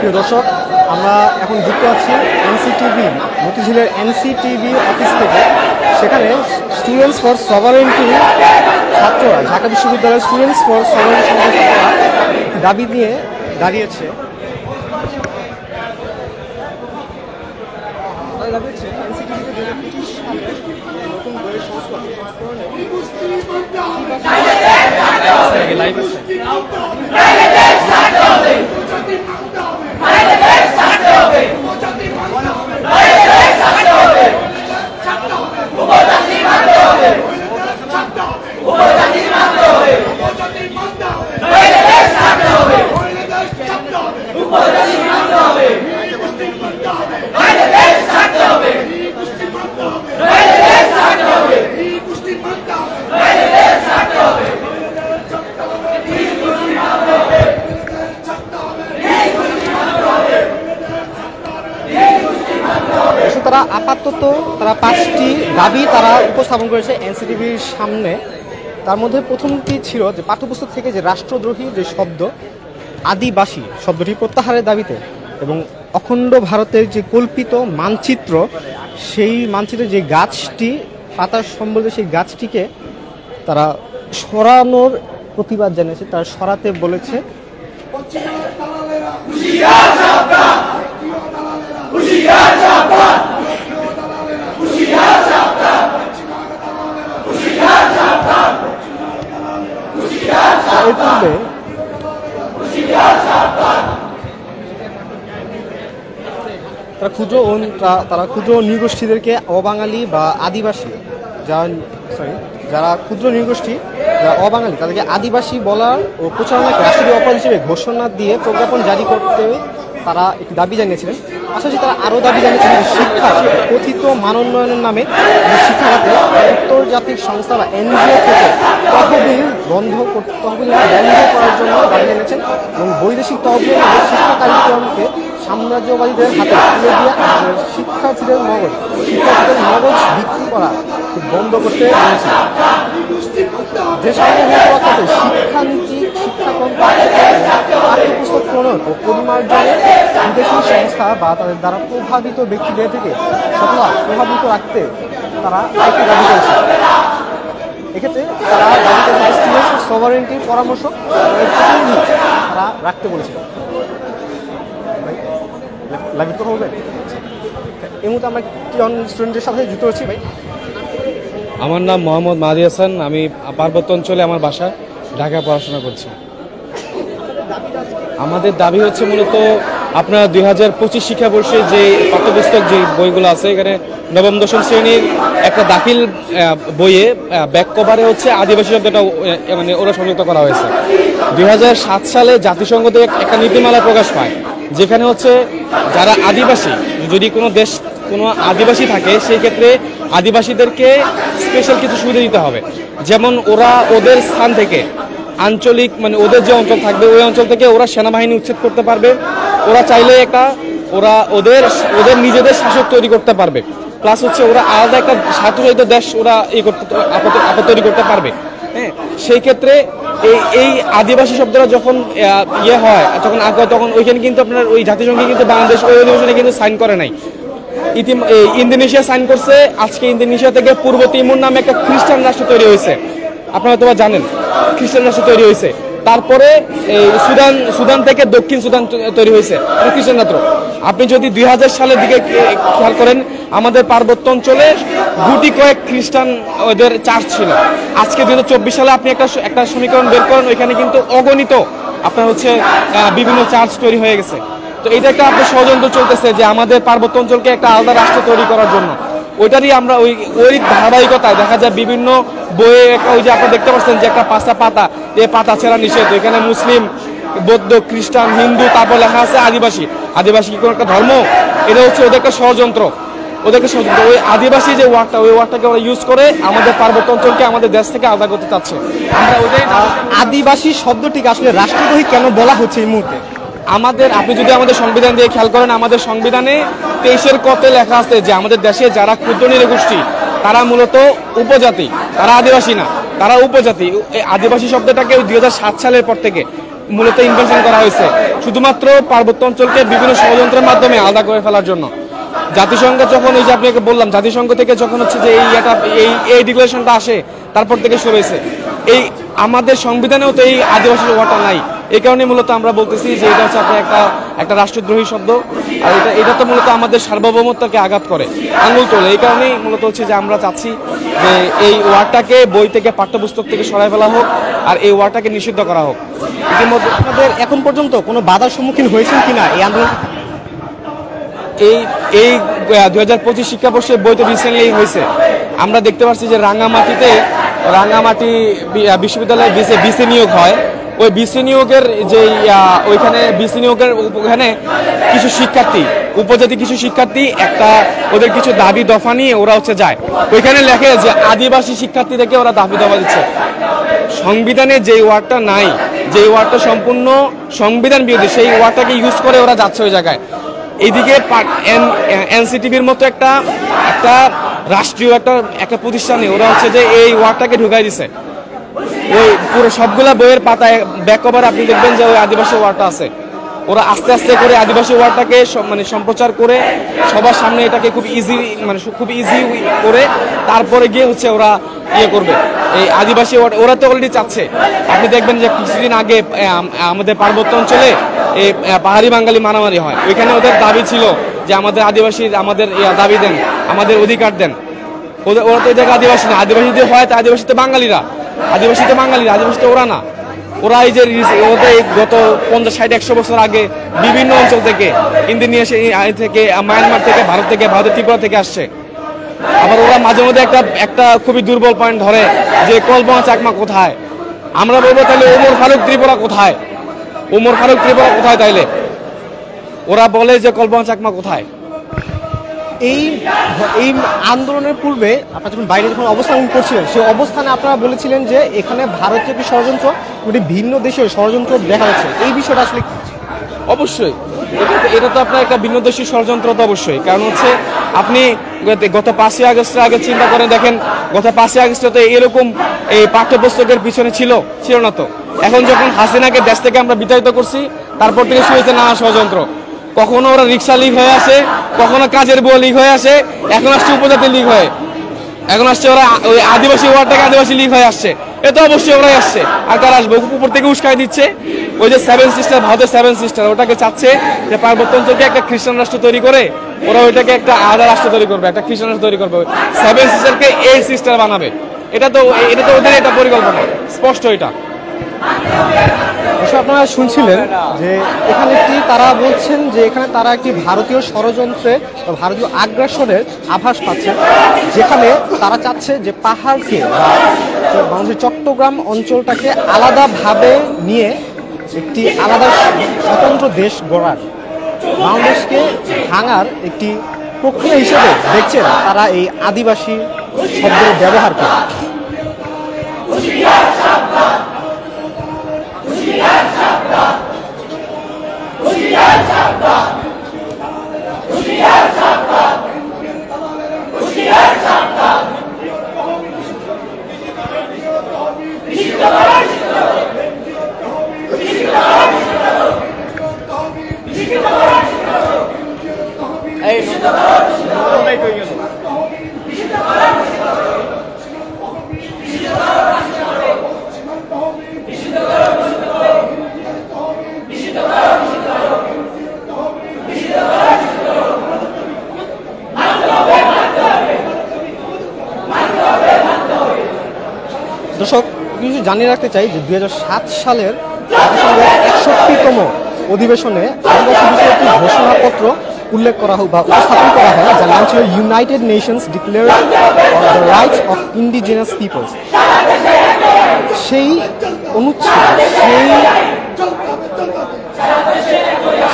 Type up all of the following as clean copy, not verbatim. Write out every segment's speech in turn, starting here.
প্রিয় দর্শক, আমরা এখন যুক্ত আছি এনসিটিভি মতিঝিলের এনসিটিভি অফিস থেকে। সেখানে স্টুডেন্টস ফর সভারেন্টি ছাত্ররা, ঢাকা বিশ্ববিদ্যালয়ের স্টুডেন্টস ফর সভারেন্টি ছাত্ররা দাবি নিয়ে দাঁড়িয়েছে। তারা আপাতত পাঁচটি দাবি তারা উপস্থাপন করেছে এনসিটিভির সামনে। তার মধ্যে প্রথমটি ছিল যে পাঠ্যপুস্তক থেকে যে রাষ্ট্রদ্রোহী যে শব্দ আদিবাসী শব্দটি প্রত্যাহারের দাবিতে, এবং অখণ্ড ভারতের যে কল্পিত মানচিত্র, সেই মানচিত্রের যে গাছটি পাতা সম্বন্ধে সেই গাছটিকে তারা সরানোর প্রতিবাদ জানিয়েছে। তারা সরাতে বলেছে। এর পূর্বে তারা ক্ষুদ্র নৃগোষ্ঠীদেরকে অবাঙালি বা আদিবাসী, যারা ক্ষুদ্র নৃগোষ্ঠী যারা অবাঙালি তাদেরকে আদিবাসী বলার ও প্রচারণাকে রাষ্ট্রীয় অপরাধ হিসেবে ঘোষণা দিয়ে প্রজ্ঞাপন জারি করতে তারা একটি দাবি জানিয়েছিলেন। পাশাপাশি তারা আরও দাবি জানিয়েছিলেন শিক্ষা কথিত মান উন্নয়নের নামে শিক্ষাখাতে আন্তর্জাতিক সংস্থা বা এনজিও থেকে তহবিল বন্ধ করার জন্য দাবি জানিয়েছেন, এবং বৈদেশিক তহবিল শিক্ষা কার্যক্রমকে সাম্রাজ্যবাদীদের হাতে তুলে দিয়ে শিক্ষার্থীদের মগজ বিক্রি করা বন্ধ করতে বলেছে। যে সাধারণ শিক্ষানীতি, শিক্ষাক্রম, পাঠ্যপুস্তক প্রণয়ন ও পরিমার্জনে বিদেশি সংস্থা বা তাদের দ্বারা প্রভাবিত ব্যক্তিদের থেকে প্রভাবিত রাখতে তারা একটি দাবি করেছে। এক্ষেত্রে তারা দাবি করেছে স্টুডেন্টস ফর সভারেন্টির পরামর্শ তারা রাখতে বলেছে। লাইভ কথা বলবেন? এই মুহূর্তে আমরা কিরণ স্টুডেন্টের সাথে যুক্ত হচ্ছি। ভাই, আমার নাম মোহাম্মদ মাহাদি হাসান। আমি পার্বত্য অঞ্চলে আমার বাসা, ঢাকায় পড়াশোনা করছি। আমাদের দাবি হচ্ছে মূলত আপনার 2025 শিক্ষাবর্ষে যে পাঠ্যপুস্তক যে বইগুলো আছে, এখানে নবম দশম শ্রেণীর একটা দাখিল বইয়ে ব্যাক কভারে হচ্ছে আদিবাসী শব্দটা মানে ওরা সংযুক্ত করা হয়েছে। 2007 সালে জাতিসংঘ থেকে একটা নীতিমালা প্রকাশ পায়, যেখানে হচ্ছে যারা আদিবাসী, যদি কোনো আদিবাসী থাকে, সেই ক্ষেত্রে আদিবাসীদেরকে স্পেশাল কিছু সুবিধা দিতে হবে। যেমন ওরা ওদের স্থান থেকে আঞ্চলিক মানে ওদের যে অঞ্চল থাকবে ওই অঞ্চল থেকে ওরা সেনাবাহিনী উচ্ছেদ করতে পারবে। ওরা চাইলে ওদের নিজেদের শাসক তৈরি করতে পারবে। প্লাস হচ্ছে ওরা আলাদা একটা স্বায়ত্তশাসিত দেশ ওরা তৈরি করতে পারবে। হ্যাঁ, সেই ক্ষেত্রে এই আদিবাসী শব্দটা যখন হয় তখন ওইখানে কিন্তু আপনার ওই জাতিসংঘে কিন্তু বাংলাদেশ ওই অধিবেশনে কিন্তু সাইন করে নাই। ইন্দোনেশিয়া সাইন করছে। আজকে ইন্দোনেশিয়া থেকে পূর্ব তিমুর নামে একটা খ্রিস্টান রাষ্ট্র তৈরি হয়েছে, আপনারা তো জানেন, খ্রিস্টান রাষ্ট্র তৈরি হয়েছে। তারপরে এই সুদান থেকে দক্ষিণ সুদান তৈরি হয়েছে, খ্রিস্টান রাষ্ট্র। আপনি যদি 2000 সালের দিকে খেয়াল করেন, আমাদের পার্বত্য অঞ্চলে গুটি কয়েক খ্রিস্টান ওদের চার্চ ছিল। আজকে 2024 সালে আপনি একটা সমীকরণ বের করেন, ওইখানে কিন্তু অগণিত আপনার হচ্ছে বিভিন্ন চার্চ তৈরি হয়ে গেছে। তো এটা একটা আপনার ষড়যন্ত্র চলতেছে যে আমাদের পার্বত্য অঞ্চলকে একটা আলাদা রাষ্ট্র তৈরি করার জন্য। ওইটারই আমরা ওই ধারাবাহিকতায় দেখা যায় বিভিন্ন বইয়ে ওই যে আপনারা দেখতে পাচ্ছেন যে একটা 5টা পাতা, এই পাতা ছেঁড়া নিষেধ। এখানে মুসলিম, বৌদ্ধ, খ্রিস্টান, হিন্দু, তারপর লেখা আছে আদিবাসী। আদিবাসী কি কোনো একটা ধর্ম? এটা হচ্ছে ওদের একটা ষড়যন্ত্র। ওই আদিবাসী যে ওয়ার্ডটা, ওই ওয়ার্ডটাকে ওরা ইউজ করে আমাদের পার্বত্য অঞ্চলকে আমাদের দেশ থেকে আলাদা করতে চাচ্ছে। আমরা ওইটাই আদিবাসী শব্দটিকে আসলে রাষ্ট্রদ্রোহী কেন বলা হচ্ছে এই মুহূর্তে? আপনি যদি আমাদের সংবিধান দিয়ে খেয়াল করেন, আমাদের সংবিধানে 23 কতে লেখা আছে যে আমাদের দেশে যারা ক্ষুদ্র নৃগোষ্ঠী তারা মূলত উপজাতি, তারা আদিবাসী না, তারা উপজাতি। এই আদিবাসী শব্দটাকে 2007 সালের পর থেকে মূলত ইনভেনশন করা হয়েছে শুধুমাত্র পার্বত্য অঞ্চলকে বিভিন্ন ষড়যন্ত্রের মাধ্যমে আলাদা করে ফেলার জন্য। জাতিসংঘ যখন ওই যে আপনাকে বললাম, জাতিসংঘ থেকে যখন হচ্ছে যে এই ডিক্লারেশনটা আসে, তারপর থেকে শুরু হয়েছে। এই আমাদের সংবিধানেও তো এই আদিবাসী ওয়ার্ডটা নাই। এই কারণে মূলত আমরা বলতেছি যে এটা হচ্ছে আপনার একটা রাষ্ট্রদ্রোহী শব্দ, আর এটা তো মূলত আমাদের সার্বভৌমত্বকে আঘাত করে, আঙুল তোলে। এই কারণেই মূলত হচ্ছে যে আমরা চাচ্ছি যে এই ওয়ার্ডটাকে বই থেকে, পাঠ্যপুস্তক থেকে সরাই ফেলা হোক, আর এই ওয়ার্ডটাকে নিষিদ্ধ করা হোক। ইতিমধ্যে আপনাদের এখন পর্যন্ত কোনো বাধার সম্মুখীন হয়েছেন কিনা এই আন্দোলন? এই 2025 শিক্ষাবর্ষে বইতে রিসেন্টলি হয়েছে। আমরা দেখতে পাচ্ছি যে রাঙ্গামাটি বিশ্ববিদ্যালয়ে বিসি নিয়োগ হয়। ওই বিসি নিয়োগের যে ওইখানে বিসি নিয়োগের ওখানে কিছু শিক্ষার্থী, উপজাতি কিছু শিক্ষার্থী ওদের কিছু দাবি দফা নিয়ে ওরা হচ্ছে যায়। ওইখানে লেখে যে আদিবাসী শিক্ষার্থীদেরকে ওরা দাবি দফা দিচ্ছে। সংবিধানে যে ওয়ার্ডটা নাই, যে ওয়ার্ডটা সম্পূর্ণ সংবিধান বিরোধী, সেই ওয়ার্ডটাকে ইউজ করে ওরা যাচ্ছে ওই জায়গায়। এইদিকে এনসিটিভির মতো একটা রাষ্ট্রীয় একটা প্রতিষ্ঠানে ওরা হচ্ছে যে এই ওয়ার্ডটাকে ঢুকাই দিছে। ওই পুরো সবগুলা বইয়ের পাতায় ব্যাক কভার আপনি দেখবেন যে ওই আদিবাসী ওয়ার্ডটা আছে। ওরা আস্তে আস্তে করে আদিবাসী ওয়ার্ডটাকে সম্প্রচার করে সবার সামনে এটাকে খুব ইজি করে তারপরে গিয়ে হচ্ছে ওরা করবে এই আদিবাসী ওয়ার্ড। ওরা তো অলরেডি চাচ্ছে। আপনি দেখবেন যে কিছুদিন আগে আমাদের পার্বত্য অঞ্চলে এই পাহাড়ি বাঙালি মারামারি হয়। ওইখানে ওদের দাবি ছিল যে আমাদের আদিবাসী, আমাদের দাবি দেন, আমাদের অধিকার দেন। ওরা তো ওই জায়গায় আদিবাসী না। আদিবাসী দিয়ে হয় তো আদিবাসীতে বাঙালিরা, আদিবাসীতে ওরা না। ওরা এই যে ওদের গত 50, 60, 100 বছর আগে বিভিন্ন অঞ্চল থেকে, ইন্দোনেশিয়া থেকে, মায়ানমার থেকে, ভারতের ত্রিপুরা থেকে আসছে। আবার ওরা মাঝে মধ্যে একটা খুবই দুর্বল পয়েন্ট ধরে যে কল্পনা চাকমা কোথায়। আমরা বলবো তাহলে ওমর ফারুক ত্রিপুরা কোথায় তাইলে? ওরা বলে যে কল্পনা চাকমা কোথায়। এই আন্দোলনের পূর্বে আপনারা যখন বাইরে যখন অবস্থান করছিলেন, সেই অবস্থানে আপনারা বলেছিলেন যে এখানে ভারতীয় একটি ষড়যন্ত্র, ভিন্ন দেশের ষড়যন্ত্র দেখা যাচ্ছে। এই বিষয়টা আসলে অবশ্যই এটা তো আপনার একটা ভিন্ন দেশীয় ষড়যন্ত্র তো অবশ্যই। কারণ হচ্ছে আপনি গত 5ই আগস্টের আগে চিন্তা করে দেখেন, গত 5ই আগস্টে তো এরকম এই পাঠ্যপুস্তকের পিছনে ছিল না তো। এখন যখন হাসিনাকে দেশ থেকে আমরা বিতাড়িত করছি, তারপর থেকে শুরু হয়েছে নানা ষড়যন্ত্র। কখনো ওরা রিক্সা লিক হয়ে আসে, কখনো কাজের বউ লিক হয়ে আসে, এখন আসছে উপজাতি লিক হয়ে, এখন আসছে ওরা ওই আদিবাসী ওয়ার্ডটাকে আদিবাসী লিক হয়ে আসছে। এটা অবশ্যই ওরাই আসছে। আর কারা আসবে? উপর থেকে উস্কাই দিচ্ছে। ওই যে 7 সিস্টার, ভারতের 7 সিস্টার, ওটাকে চাচ্ছে যে পার্বত্য অঞ্চলকে একটা খ্রিস্টান রাষ্ট্র তৈরি করে ওরা ওইটাকে একটা আলাদা রাষ্ট্র তৈরি করবে, একটা খ্রিস্টান রাষ্ট্র তৈরি করবে। 7 সিস্টারকে 8 সিস্টার বানাবে। এটা তো ওদের একটা পরিকল্পনা স্পষ্ট। এটা আপনারা শুনছিলেন যে এখানে তারা বলছেন যে এখানে তারা একটি ভারতীয় ষড়যন্ত্রে, ভারতীয় আগ্রাসনের আভাস পাচ্ছেন, যেখানে তারা চাচ্ছে যে পাহাড়কে বা বাংলাদেশের চট্টগ্রাম অঞ্চলটাকে আলাদাভাবে নিয়ে একটি আলাদা স্বতন্ত্র দেশ গড়ার, বাংলাদেশকে ভাঙার একটি প্রক্রিয়া হিসেবে দেখছেন তারা এই আদিবাসী শব্দের ব্যবহার করে। দর্শক, কিছু জানিয়ে রাখতে চাই যে 2007 সালের জাতিসংঘের 61তম অধিবেশনে আদিবাসী বিষয়ে একটি ঘোষণাপত্র উল্লেখ করা হোক বা উপস্থাপন করা হয়, যার নাম ছিল United Nations Declaration of the Rights of Indigenous Peoples. সেই অনুচ্ছেদ,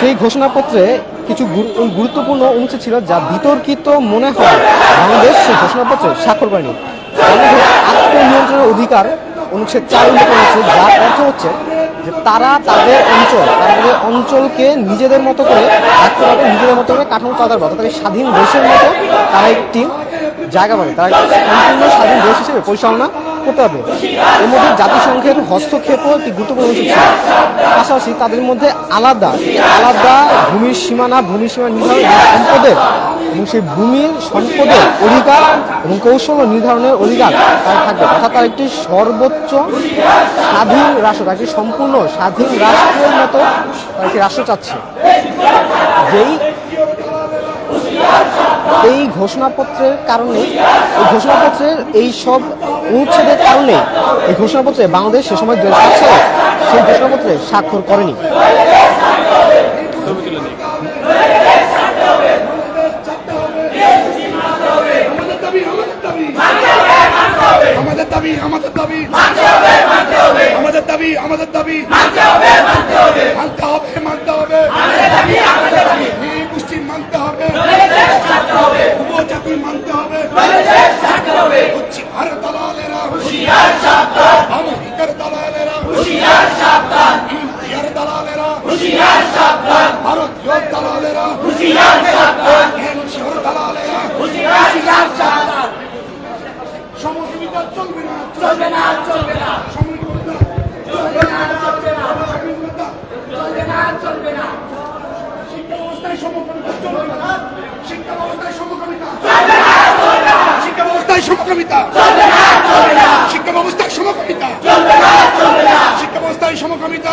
সেই ঘোষণাপত্রে কিছু গুরুত্বপূর্ণ অনুচ্ছেদ ছিল যা বিতর্কিত মনে হয় বাংলাদেশ সেই ঘোষণাপত্রে স্বাক্ষর করেনি। আত্মনিয়ন্ত্রণের অধিকার অনুচ্ছেদ 4 উল্লেখ করা হয়েছে, যার অর্থ হচ্ছে যে তারা তাদের অঞ্চলকে নিজেদের মতো করে রাখতে পারবে, নিজেদের মতো করে কাঠামো চালাতে পারবে, তাদের স্বাধীন দেশের মতো তারা একটি জায়গা পাবে, তারা সম্পূর্ণ স্বাধীন দেশ হিসেবে পরিচালনা করতে হবে। এর মধ্যে জাতিসংঘের হস্তক্ষেপও একটি গুরুত্বপূর্ণ অংশ ছিল। পাশাপাশি তাদের মধ্যে আলাদা ভূমির সীমানা নির্ধারণ সম্পদের এবং সেই ভূমির সম্পদের অধিকার এবং কৌশল নির্ধারণের অধিকার তার থাকবে, অর্থাৎ তার একটি সর্বোচ্চ স্বাধীন রাষ্ট্র, একটি সম্পূর্ণ স্বাধীন রাষ্ট্রের মতো তার একটি রাষ্ট্র চাচ্ছে। এই ঘোষণাপত্রের কারণে, এই ঘোষণাপত্রের এই সব অনুচ্ছেদের কারণে এই ঘোষণাপত্রে বাংলাদেশ সে সময় 2007 সালে সেই ঘোষণাপত্রে স্বাক্ষর করেনি। আমাদের দাবি মানতে হবে, গোষ্ঠী মানতে হবে, উপজাতি মানতে হবে, আর দালালেরা আমেরিকার দালালেরা ইন্ডিয়ার দালালেরা ভারতীয় দালালেরা এনজিওর দালালেরা সমকামিতা চলবে না, চলবে না, চলবে না, সমকামিতা চলবে না, চলবে না, সমকামিতা চলবে না, চলবে না, শিক্ষা ব্যবস্থায় সমকামিতা চলবে না, শিক্ষা ব্যবস্থায় সমকামিতা চলবে না, চলবে না, শিক্ষা ব্যবস্থায় সমকামিতা চলবে না, চলবে না, শিক্ষা ব্যবস্থায় সমকামিতা চলবে না, চলবে না, শিক্ষা ব্যবস্থায় সমকামিতা